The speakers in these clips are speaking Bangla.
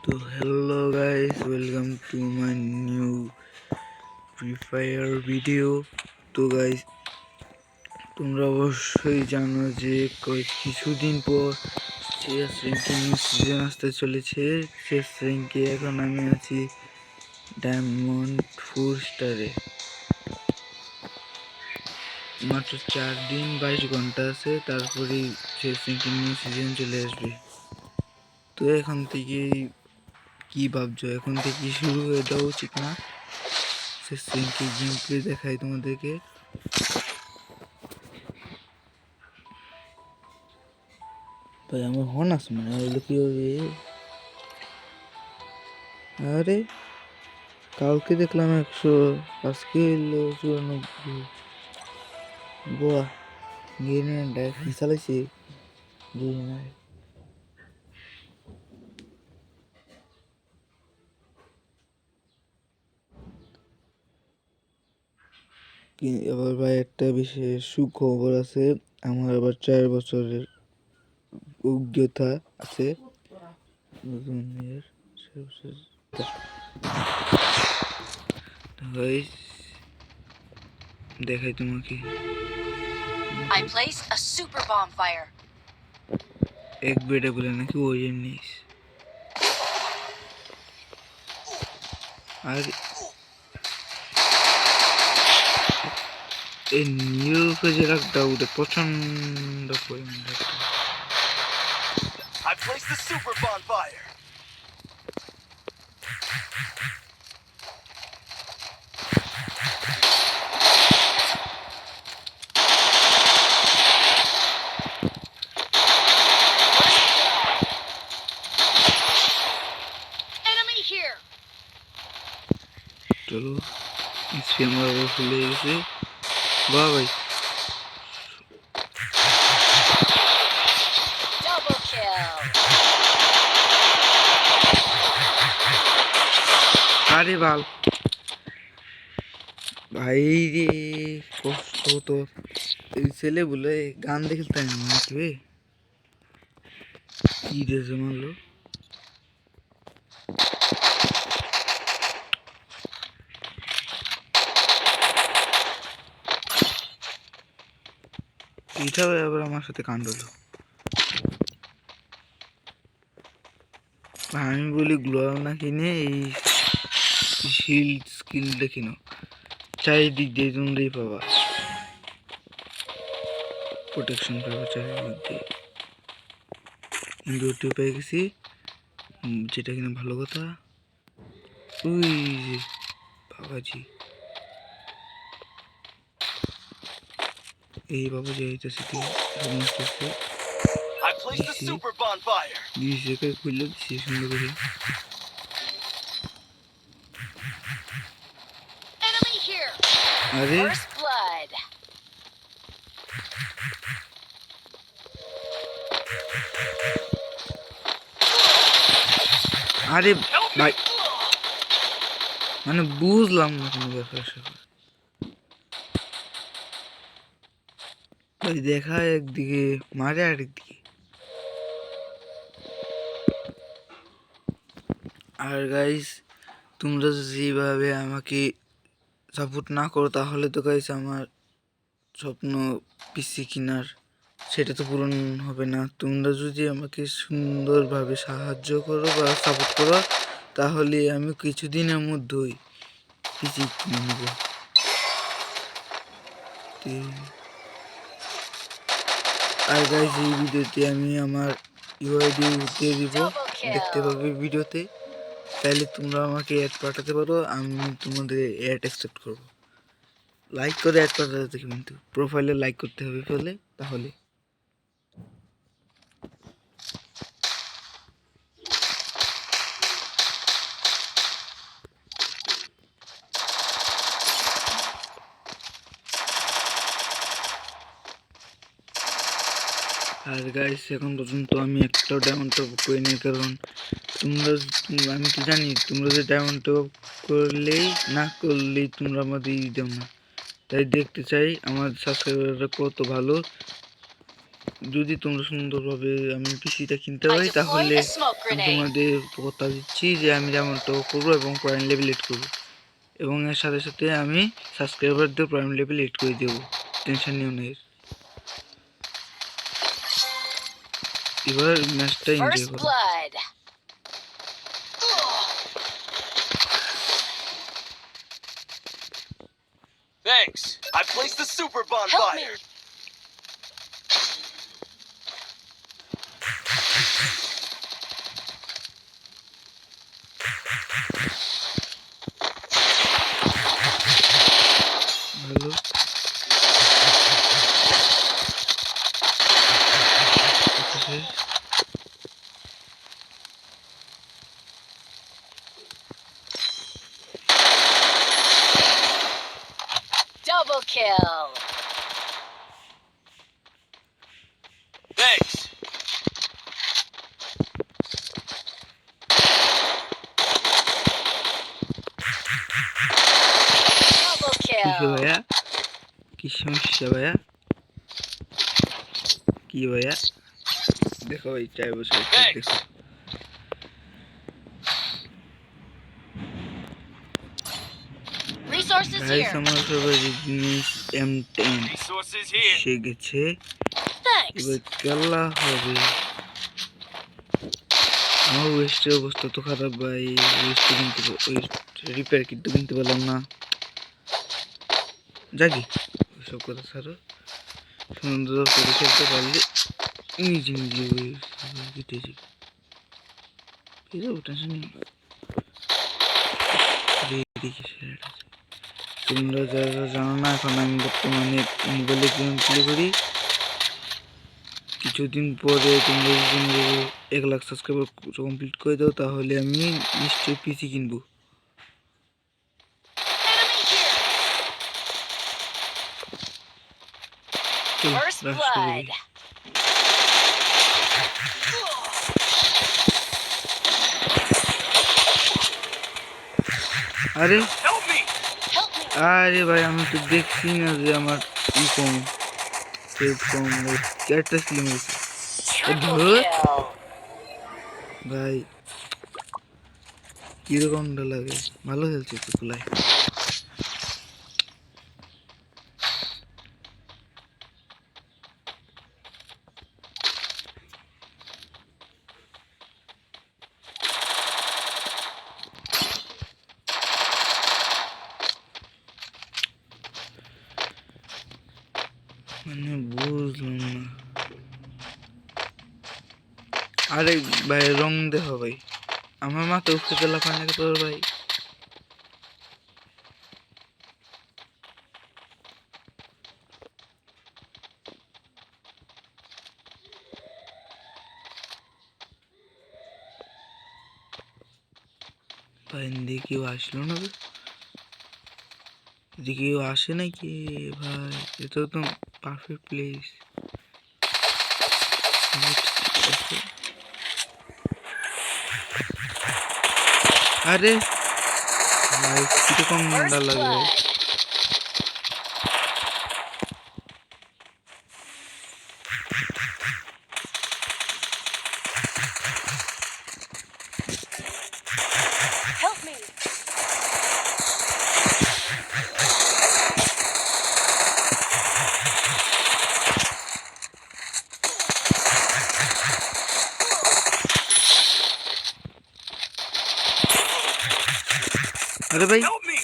তো hello guys, welcome to my new Free Fire video. তো guys, তোমরা অবশ্যই জানো যে কিছুদিন পর শেষ র্যাঙ্কিং সিজন আসতে চলেছে। শেষ র্যাঙ্কে এখন আমি আছি ডায়মন্ড 4 স্টারে। মাত্র 4 দিন 22 ঘন্টা আছে, তারপরেই শেষ র্যাঙ্কিং সিজন চলে আসবে। তো এখন থেকেই কি ভাবছো, এখন থেকে শুরু হয়ে দেওয়া উচিত না? শেষ র্যাঙ্কে গেম প্লে দেখাই তোমাদেরকে। ভাই আমার হর্ন আছে মানে এগুলো কি হবে? আরে কালকে দেখলাম 100, আজকে এলো 94। গোয়া গিয়ে ডাইরেক্ট চালাইছি গিয়ে না। এবার ভাই একটা বিশেষ সুখবর আছে, আমার আবার 4 বছরের অভিজ্ঞতা আছে। দেখাই তোমাকে। I placed a super bonfire. এক বেডে বলে নাকি ওই এমনি। আর এই নিউকে যে রাখটা ওটা প্রচন্ড পরিমাণে। I placed the super bonfire. Enemy here. চলো স্প্যামার আবার খুলে গেছে। বাহ ভাই Double kill. আরে বাল ভাই রে, কষ্ট তো। এই ছেলে বলে গান দেখে তাই নাকি কি দিয়েছে মারলো। এটাও আবার আমার সাথে কাণ্ড হলো। আমি বলি গ্লোয়াল না কিনে এই শিল্ড স্কিলটা কিনো, চারিদিক দিয়ে তোমরাই পাবা প্রোটেকশন, পাবা চারিদিক দিয়ে। কিন্তু ওটি পেয়ে গেছি, যেটা কিনা ভালো কথা। ওই যে বাবাজি, এই বাবাজি আইতেছে কি আসতেছে। I placed the super bonfire. দিয়েছে খুললে দিচ্ছি সুন্দর করে। Enemy here. আরে First blood. আরে ভাই মানে বুঝলাম না কোনো ব্যাপার স্যাপার। ভাই দেখা একদিকে মারে আরেকদিকে। আর গাইস তোমরা যেভাবে আমাকে সাপোর্ট না করো তাহলে তো গাইস আমার স্বপ্ন পিসি কেনার সেটা তো পূরণ হবে না। তোমরা যদি আমাকে সুন্দরভাবে সাহায্য করো বা সাপোর্ট করো তাহলে আমি কিছুদিনের মধ্যেই পিসি কিনে নেব। আর গাইস এই ভিডিওতে আমি আমার ইউআইডি দিয়ে দিব, দেখতে পাবে ভিডিওতে। তাহলে তোমরা আমাকে অ্যাড পাঠাতে পারো, আমি তোমাদের অ্যাড অ্যাকসেপ্ট করবো। লাইক করে অ্যাড পাঠাতে, কিন্তু প্রোফাইলে লাইক করতে হবে ফেলে তাহলে। আর গাইস এখন পর্যন্ত আমি একটাও ডায়মন্ড টপ করি না, কারণ আমি তো জানি তোমরা যে ডায়মন্ড টপ করলেই না করলেই তোমরা আমাদের দাও না। তাই দেখতে চাই আমার সাবস্ক্রাইবাররা কত ভালো। যদি তোমরা সুন্দরভাবে আমি পিসিটা কিনতে I পারি deployed তাহলে a smoke আমি grenade. তোমাদের কথা দিচ্ছি যে আমি যেমনটা করবো এবং পয়েন্ট লেভেল এড করবো এবং এর সাথে সাথে আমি সাবস্ক্রাইবারদের পয়েন্ট লেভেল এড করে দেবো, টেনশন নিও না। এবার ম্যাচটা এনজয় First করো। blood. Thanks. I placed the super Help me. bonfire. ভালো শেষ। Double kill. Thanks. Double কিসে kill. ভাইয়া, কি সমস্যা ভাইয়া, কি ভাইয়া? দেখো ভাই চাই বসে দেখো। Resources guys here. আমার ফেভারিট জিনিস M10 Resources here. এসে গেছে, Thanks. এবার খেলা হবে। আমার ওয়েস্টের অবস্থা তো খারাপ ভাই, ওয়েস্ট রিপেয়ার কিট কিনতে পারলাম না। জাগি ওইসব কথা ছাড়ো, সুন্দর করে খেলতে পারলে নিজে নিজে জিতেছি, পেয়ে যাবো, টেনশন নেই। তোমরা যারা জানো না, এখন আমি বর্তমানে মোবাইলে গেম প্লে করি। কিছুদিন পরে তোমরা যদি 1 লাখ সাবস্ক্রাইবার কমপ্লিট করে দাও তাহলে আমি নিশ্চয়ই পিসি কিনবো। চলো, First rush করে blood. দিই। আরে Help me. Help me. আরে ভাই আমি তো দেখছি না যে আমার ই কম, সেভ কম, ক্যারেক্টার স্লিম হয়েছে Triple ধরো। kill. ভাই কিরকমটা লাগে, ভালো খেলছে তো কুলাই। মানে বুঝলাম না। আরে ভাই রং দেখো ভাই, আমার মাথা উঠতে গেলা পানি তোর ভাই। ভাই এদিকে কেউ আসলো না, এদিকে কেউ আসে নাকি ভাই? এটা তো পারফেক্ট প্লেস। আরে ভাই কিরকম First ডর লাগে ভাই। blood. Help me. আরে ভাই Help me.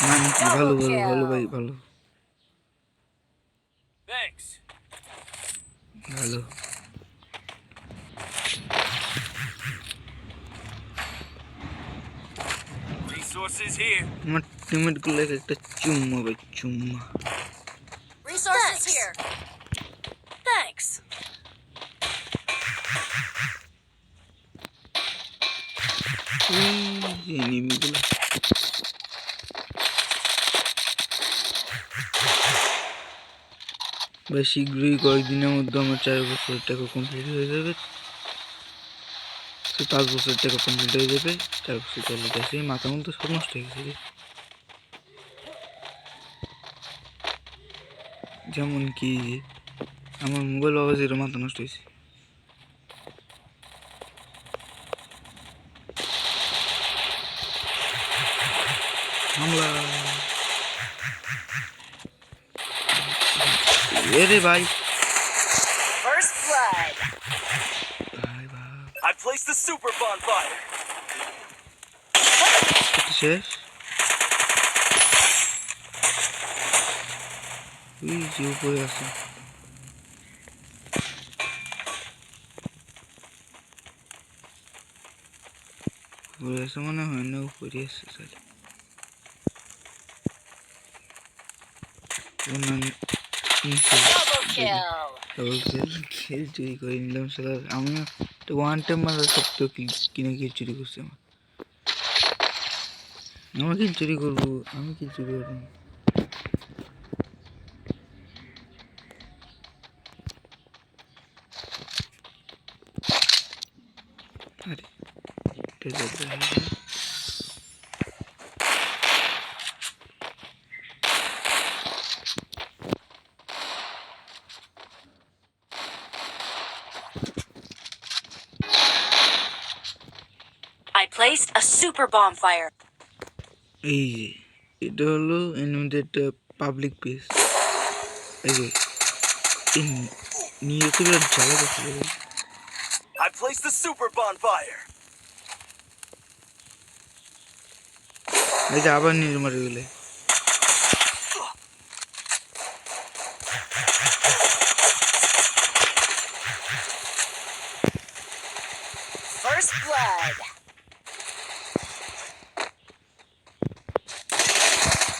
মানে কি, ভালো ভালো ভালো ভাই, ভালো Thanks. ভালো। Resources here. আমার টিমমেট গুলো একটা চুম্মা ভাই, চুম্মা। Resources here. Thanks. এনিমিগুলো ভাই শীঘ্রই কয়েকদিনের মধ্যে আমার 4 বছর টাকা কমপ্লিট হয়ে যাবে, 5 বছর টাকা কমপ্লিট হয়ে যাবে, 4 বছর চলে গেছে, মাথা মতো সব নষ্ট হয়ে গেছে। যেমন কি আমার মোবাইল বাবা জিরো মাথা নষ্ট হয়েছে। হামলা এরে ভাই First blood. ভাই ভাই I placed the super bonfire. এটা শেষ ওই যে উপরে আছে উপরে আছে মনে হয় না উপরে আছে স্যার নিচে Double kill. খেল চুরি করে নিলাম স্যার আমি তো ওয়ান টাইম মারা সত্ত্বেও কিনে কিল চুরি করছি আমার কিল চুরি করবো আমি কিল চুরি করবো আরে এটা যাবে I placed a super bonfire. এই যে এটা হলো এর মধ্যে একটা পাবলিক প্লেস এই যে নিয়ে তো বিরাট জ্বালা করছে I placed the super bonfire. এই যে আবার নিয়ে মারে গেলে First blood.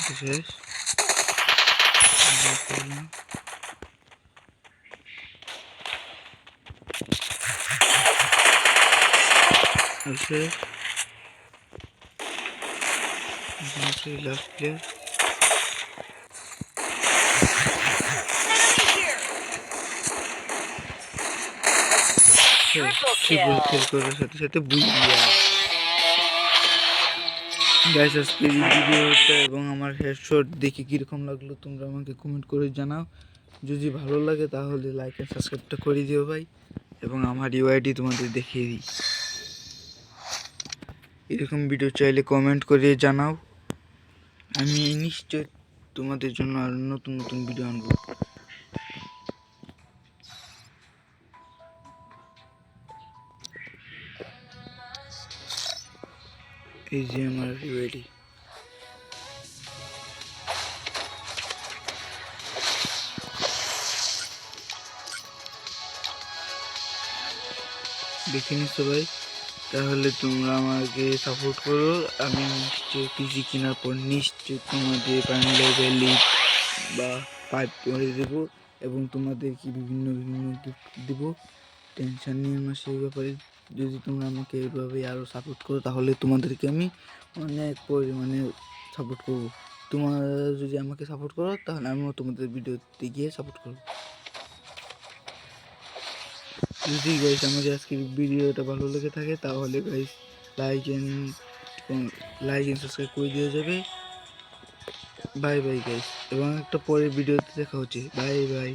এটা শেষ শেষ last player Triple triple kill. কিল করার সাথে সাথে বুইয়া গাইস আজকের এই ভিডিওটা এবং আমার হেডশট দেখে কীরকম লাগলো তোমরা আমাকে কমেন্ট করে জানাও যদি ভালো লাগে তাহলে লাইক এন্ড সাবস্ক্রাইবটা করে দিও ভাই এবং আমার ইউআইডি তোমাদের দেখিয়ে দিই এরকম ভিডিও চাইলে কমেন্ট করে জানাও আমি নিশ্চয় তোমাদের জন্য আর নতুন নতুন ভিডিও আনবো এই যে আমার ইউআইডি দেখে নিচ্ছো ভাই তাহলে তোমরা আমাকে সাপোর্ট করো আমি নিশ্চয় পিসি কেনার পর নিশ্চয় তোমাদের প্রাইম লেভেল লিগ বা পাইপ করে দেবো এবং তোমাদেরকে বিভিন্ন বিভিন্ন গিফট দেবো টেনশন নিয়ে না সেই ব্যাপারে যদি তোমরা আমাকে এইভাবে আরও সাপোর্ট করো তাহলে তোমাদেরকে আমি অনেক পরিমাণে সাপোর্ট করবো তোমরা যদি আমাকে সাপোর্ট করো তাহলে আমিও তোমাদের ভিডিওতে গিয়ে সাপোর্ট করবো যদি গাইস আমাদের আজকের ভিডিওটা ভালো লেগে থাকে তাহলে গাইস লাইক এন্ড সাবস্ক্রাইব করে দেওয়া যাবে বাই বাই গাইস এবং একটা পরের ভিডিওতে দেখা হচ্ছে বাই বাই